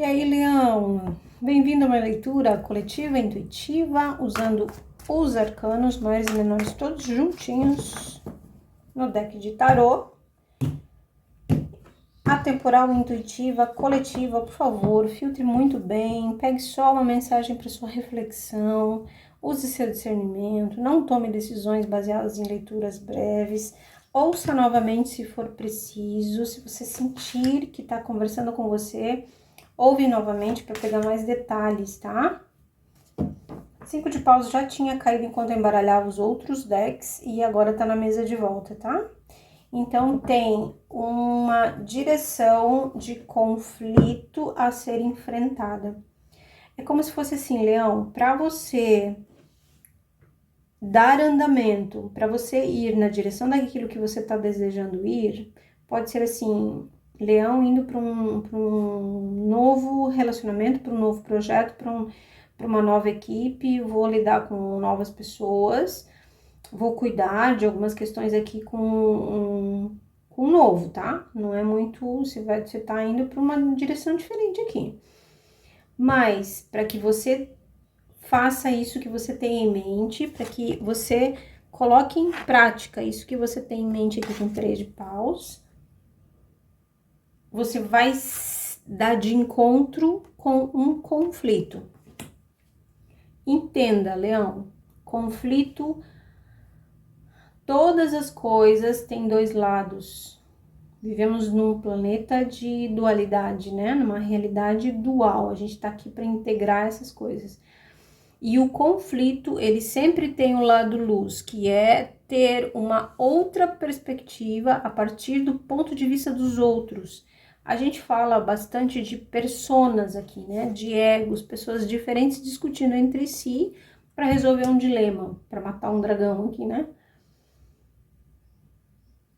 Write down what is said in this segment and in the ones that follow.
E aí, Leão, bem-vindo a uma leitura coletiva intuitiva, usando os arcanos maiores e menores todos juntinhos no deck de tarô. Atemporal, intuitiva, coletiva, por favor, filtre muito bem, pegue só uma mensagem para sua reflexão, use seu discernimento, não tome decisões baseadas em leituras breves, ouça novamente se for preciso, se você sentir que está conversando com você, ouve novamente para pegar mais detalhes, tá? 5 de paus já tinha caído enquanto eu embaralhava os outros decks e agora tá na mesa de volta, tá? Então, tem uma direção de conflito a ser enfrentada. É como se fosse assim, Leão, para você dar andamento, para você ir na direção daquilo que você está desejando ir, pode ser assim, Leão indo para um novo relacionamento, para um novo projeto, para uma nova equipe, vou lidar com novas pessoas, vou cuidar de algumas questões aqui com novo, tá? Não é muito, você tá indo para uma direção diferente aqui. Mas, para que você faça isso que você tem em mente, para que você coloque em prática isso que você tem em mente aqui com 3 de paus, você vai dar de encontro com um conflito. Entenda, Leão, conflito, todas as coisas têm dois lados. Vivemos num planeta de dualidade, né? Numa realidade dual. A gente tá aqui para integrar essas coisas. E o conflito, ele sempre tem o lado luz, que é ter uma outra perspectiva a partir do ponto de vista dos outros. A gente fala bastante de personas aqui, né? De egos, pessoas diferentes discutindo entre si para resolver um dilema, para matar um dragão aqui, né?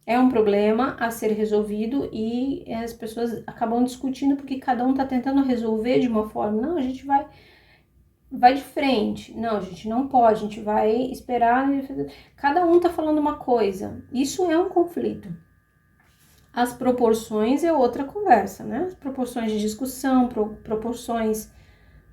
É um problema a ser resolvido e as pessoas acabam discutindo porque cada um tá tentando resolver de uma forma. Não, a gente vai de frente. Não, a gente não pode, a gente vai esperar. Cada um tá falando uma coisa. Isso é um conflito. As proporções é outra conversa, né? As proporções de discussão, proporções,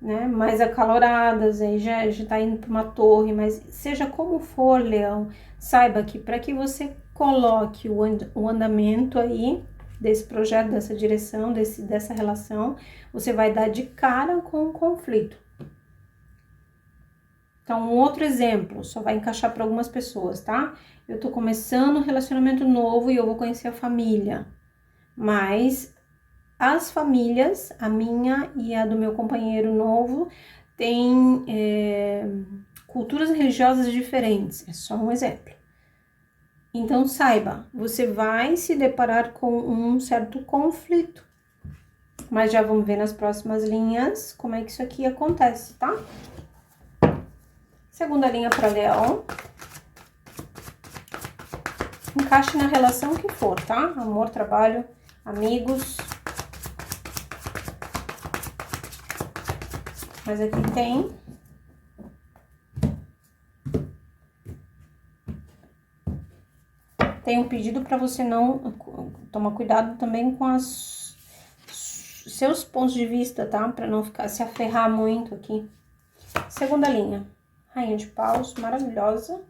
né, mais acaloradas, aí já tá indo para uma torre, mas seja como for, Leão, saiba que para que você coloque o andamento aí desse projeto, dessa direção, dessa relação, você vai dar de cara com o conflito. Então, um outro exemplo, só vai encaixar para algumas pessoas, tá? Eu tô começando um relacionamento novo e eu vou conhecer a família, mas as famílias, a minha e a do meu companheiro novo, têm culturas religiosas diferentes, é só um exemplo. Então, saiba, você vai se deparar com um certo conflito, mas já vamos ver nas próximas linhas como é que isso aqui acontece, tá? Segunda linha para Leão. Encaixe na relação que for, tá? Amor, trabalho, amigos. Mas aqui tem um pedido para você não tomar cuidado também com seus pontos de vista, tá? Para não ficar se aferrar muito aqui. Segunda linha. Rainha de paus, maravilhosa.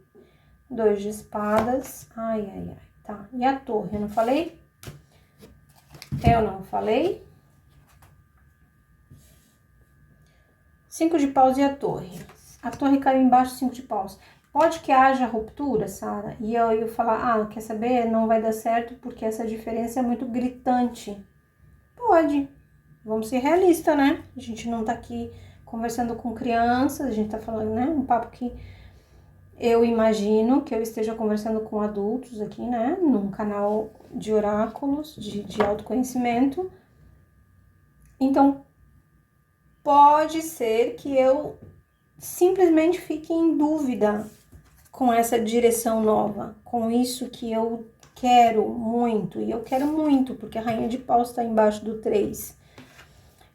2 de espadas. Ai, ai, ai. Tá. E a torre, eu não falei? Eu não falei. 5 de paus e a torre. A torre caiu embaixo, 5 de paus. Pode que haja ruptura, Sara, e eu falar, quer saber? Não vai dar certo porque essa diferença é muito gritante. Pode. Vamos ser realistas, né? A gente não tá aqui conversando com crianças, a gente tá falando, né? Um papo que eu imagino que eu esteja conversando com adultos aqui, né? Num canal de oráculos, de autoconhecimento. Então, pode ser que eu simplesmente fique em dúvida com essa direção nova, com isso que eu quero muito, e eu quero muito, porque a rainha de paus está embaixo do 3.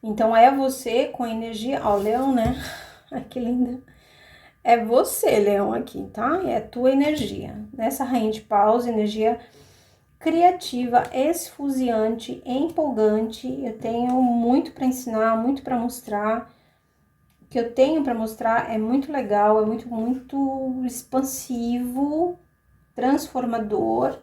Então, é você com energia, ó, Leão, né? Ai, que linda. É você, Leão, aqui, tá? É a tua energia. Nessa rainha de paus, energia criativa, esfuziante, empolgante. Eu tenho muito para ensinar, muito para mostrar. O que eu tenho para mostrar é muito legal, é muito expansivo, transformador.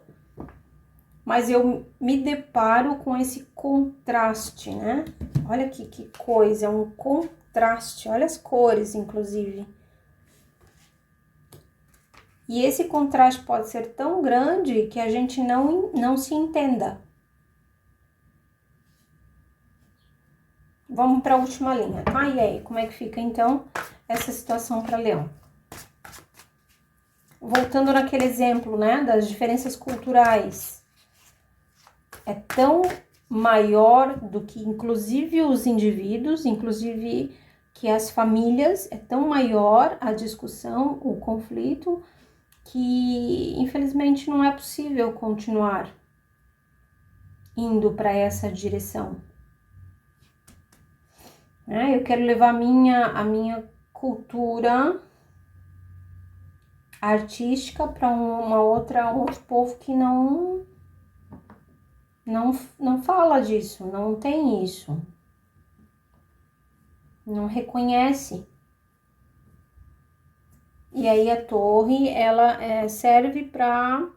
Mas eu me deparo com esse contraste, né? Olha aqui que coisa, é um contraste. Olha as cores, inclusive. E esse contraste pode ser tão grande que a gente não se entenda. Vamos para a última linha, tá? E aí, como é que fica, então, essa situação para Leão? Voltando naquele exemplo, né, das diferenças culturais. É tão maior do que, inclusive, os indivíduos, inclusive que as famílias, é tão maior a discussão, o conflito, que, infelizmente, não é possível continuar indo para essa direção. Eu quero levar a minha cultura artística para um outro povo que não fala disso, não tem isso, não reconhece. E aí a torre, ela serve para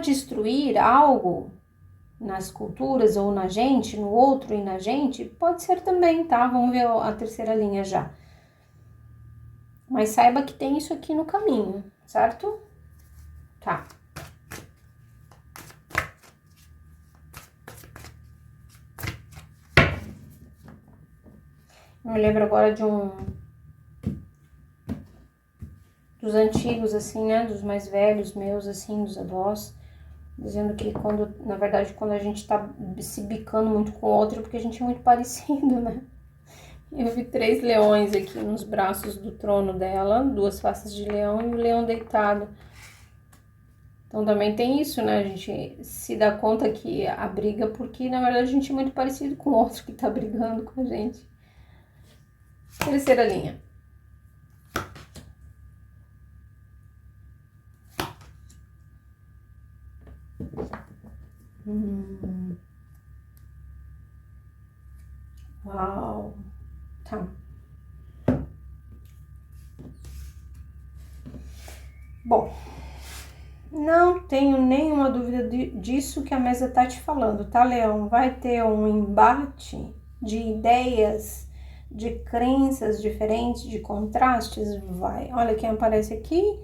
destruir algo nas culturas ou na gente, no outro e na gente, pode ser também, tá? Vamos ver a terceira linha já. Mas saiba que tem isso aqui no caminho, certo? Tá. Eu me lembro agora dos antigos, assim, né? Dos mais velhos meus, assim, dos avós, dizendo que na verdade, quando a gente tá se bicando muito com o outro, é porque a gente é muito parecido, né? Eu vi 3 leões aqui nos braços do trono dela, 2 faces de leão e o leão deitado. Então também tem isso, né? A gente se dá conta que a briga, porque na verdade a gente é muito parecido com o outro que tá brigando com a gente. Terceira linha. Uau. Tá. Bom, não tenho nenhuma dúvida disso que a mesa tá te falando, tá, Leão? Vai ter um embate de ideias, de crenças diferentes, de contrastes? Vai. Olha quem aparece aqui.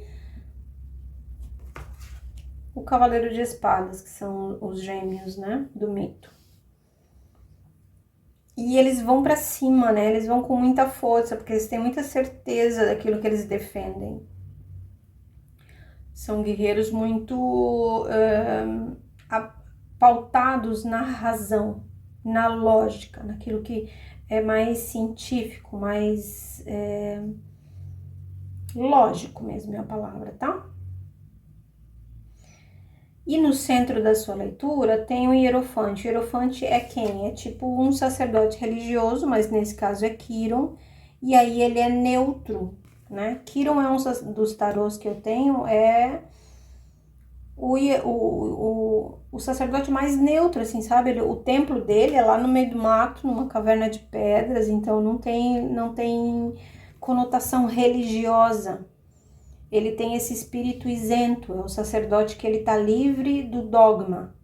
O Cavaleiro de Espadas, que são os gêmeos, né, do mito. E eles vão pra cima, né? Eles vão com muita força, porque eles têm muita certeza daquilo que eles defendem. São guerreiros muito pautados na razão, na lógica, naquilo que é mais científico, mais lógico mesmo é a palavra, tá? E no centro da sua leitura tem o Hierofante. O Hierofante é quem? É tipo um sacerdote religioso, mas nesse caso é Quiron. E aí ele é neutro, né? Quiron é um dos tarôs que eu tenho, é o sacerdote mais neutro, assim, sabe? O templo dele é lá no meio do mato, numa caverna de pedras, então não tem conotação religiosa. Ele tem esse espírito isento, é o sacerdote que ele tá livre do dogma.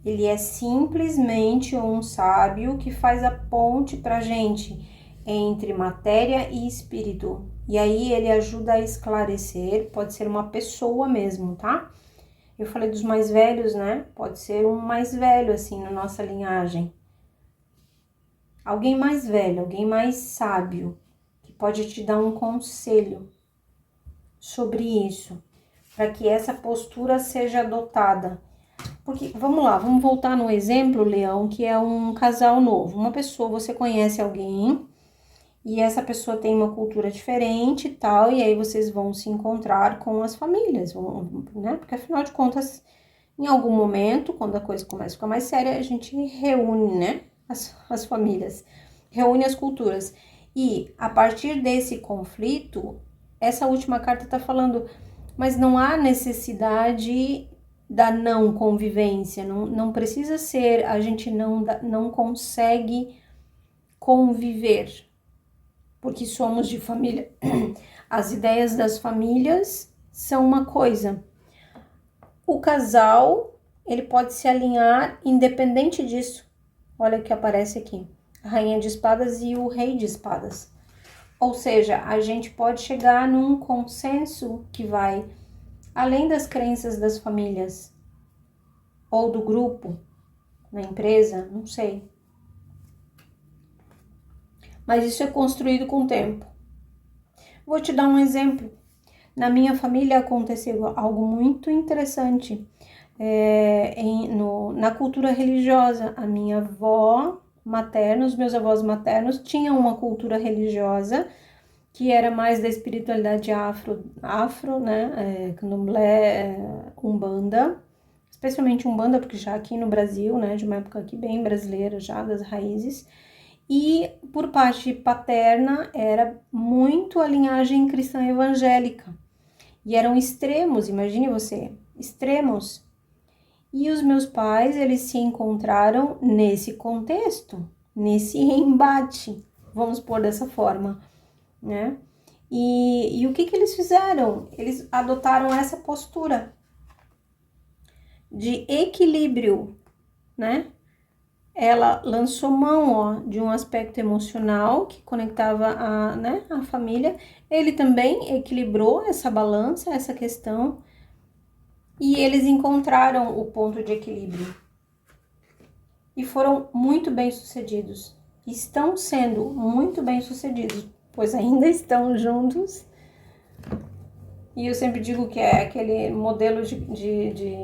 Ele é simplesmente um sábio que faz a ponte pra gente entre matéria e espírito. E aí ele ajuda a esclarecer, pode ser uma pessoa mesmo, tá? Eu falei dos mais velhos, né? Pode ser um mais velho, assim, na nossa linhagem. Alguém mais velho, alguém mais sábio, que pode te dar um conselho sobre isso, para que essa postura seja adotada. Porque, vamos lá, vamos voltar no exemplo, Leão, que é um casal novo. Uma pessoa, você conhece alguém, e essa pessoa tem uma cultura diferente e tal, e aí vocês vão se encontrar com as famílias, né? Porque afinal de contas, em algum momento, quando a coisa começa a ficar mais séria, a gente reúne, né? As famílias, reúne as culturas. E a partir desse conflito, essa última carta tá falando, mas não há necessidade da não convivência, não precisa ser, a gente não consegue conviver, porque somos de família. As ideias das famílias são uma coisa. O casal, ele pode se alinhar independente disso. Olha o que aparece aqui. A rainha de espadas e o rei de espadas. Ou seja, a gente pode chegar num consenso que vai além das crenças das famílias ou do grupo, na empresa, não sei. Mas isso é construído com o tempo. Vou te dar um exemplo. Na minha família aconteceu algo muito interessante. Na cultura religiosa, a minha avó materna, os meus avós maternos tinham uma cultura religiosa que era mais da espiritualidade afro, né, candomblé, umbanda, especialmente umbanda, porque já aqui no Brasil, né, de uma época aqui bem brasileira já, das raízes, e por parte paterna era muito a linhagem cristã evangélica, e eram extremos, imagine você, extremos. E os meus pais, eles se encontraram nesse contexto, nesse embate, vamos pôr dessa forma, né? E o que eles fizeram? Eles adotaram essa postura de equilíbrio, né? Ela lançou mão, ó, de um aspecto emocional que conectava a família. Ele também equilibrou essa balança, essa questão, e eles encontraram o ponto de equilíbrio. E foram muito bem-sucedidos. Estão sendo muito bem-sucedidos, pois ainda estão juntos. E eu sempre digo que é aquele modelo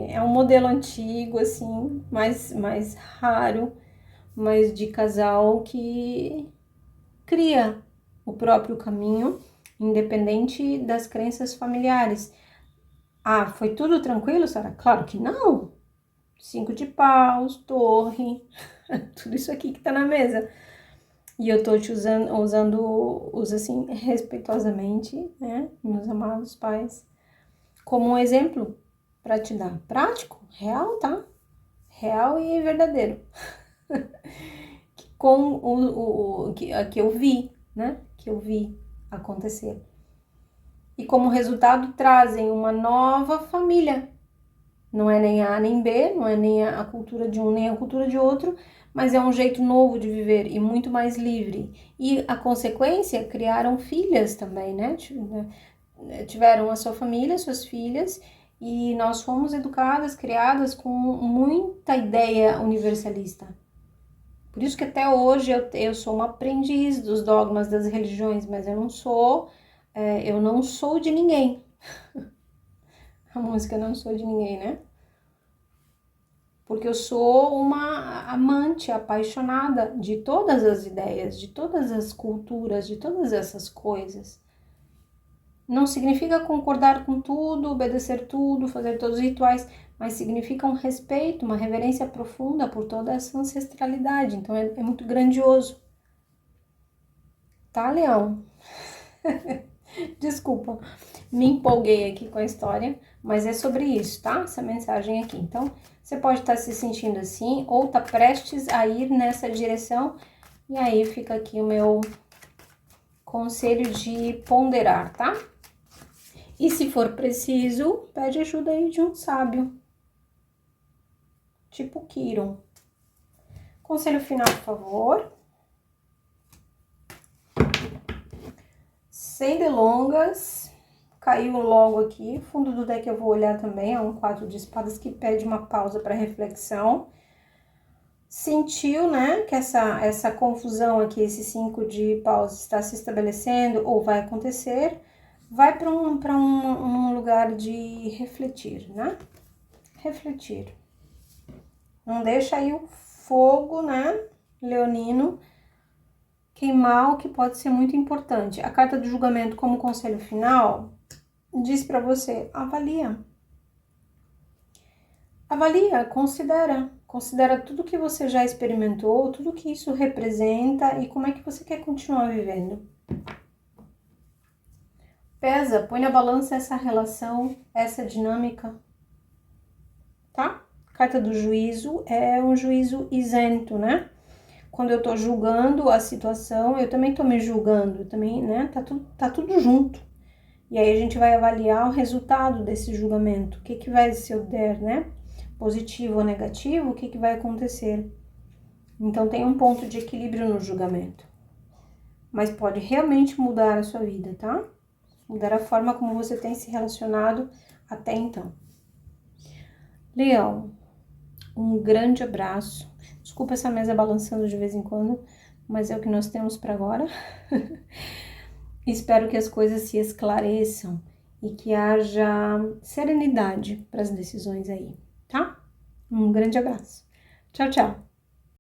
é um modelo antigo, assim, mais raro, mas de casal que cria o próprio caminho, independente das crenças familiares. Ah, foi tudo tranquilo, Sara? Claro que não. 5 de paus, torre, tudo isso aqui que tá na mesa. E eu tô te usa assim, respeitosamente, né, meus amados pais, como um exemplo para te dar. Prático, real, tá? Real e verdadeiro. Com que eu vi, né? Que eu vi acontecer. E como resultado trazem uma nova família. Não é nem A nem B, não é nem a cultura de um nem a cultura de outro, mas é um jeito novo de viver e muito mais livre. E a consequência, criaram filhas também, né? Tiveram a sua família, suas filhas, e nós fomos educadas, criadas com muita ideia universalista. Por isso que até hoje eu sou uma aprendiz dos dogmas das religiões, mas eu não sou de ninguém. A música Não Sou de Ninguém, né? Porque eu sou uma amante apaixonada de todas as ideias, de todas as culturas, de todas essas coisas. Não significa concordar com tudo, obedecer tudo, fazer todos os rituais, mas significa um respeito, uma reverência profunda por toda essa ancestralidade. Então é muito grandioso. Tá, Leão? Desculpa, me empolguei aqui com a história, mas é sobre isso, tá? Essa mensagem aqui. Então, você pode estar se sentindo assim, ou tá prestes a ir nessa direção, e aí fica aqui o meu conselho de ponderar, tá? E se for preciso, pede ajuda aí de um sábio, tipo Quiron. Conselho final, por favor. Sem delongas, caiu logo aqui. Fundo do deck eu vou olhar também, é um 4 de espadas que pede uma pausa para reflexão. Sentiu, né, que essa confusão aqui, esse 5 de paus está se estabelecendo ou vai acontecer, vai para um lugar de refletir, né? Refletir. Não deixa aí o fogo, né, leonino, queimar, o que pode ser muito importante. A carta do julgamento como conselho final diz para você, avalia. Avalia, considera tudo que você já experimentou, tudo que isso representa e como é que você quer continuar vivendo. Pesa, põe na balança essa relação, essa dinâmica, tá? Carta do juízo é um juízo isento, né? Quando eu tô julgando a situação, eu também tô me julgando, também, né? Tá tudo junto. E aí a gente vai avaliar o resultado desse julgamento. O que que vai, se eu der, né? Positivo ou negativo, o que que vai acontecer? Então tem um ponto de equilíbrio no julgamento. Mas pode realmente mudar a sua vida, tá? Mudar a forma como você tem se relacionado até então. Leão, um grande abraço. Desculpa essa mesa balançando de vez em quando, mas é o que nós temos para agora. Espero que as coisas se esclareçam e que haja serenidade para as decisões aí, tá? Um grande abraço. Tchau, tchau.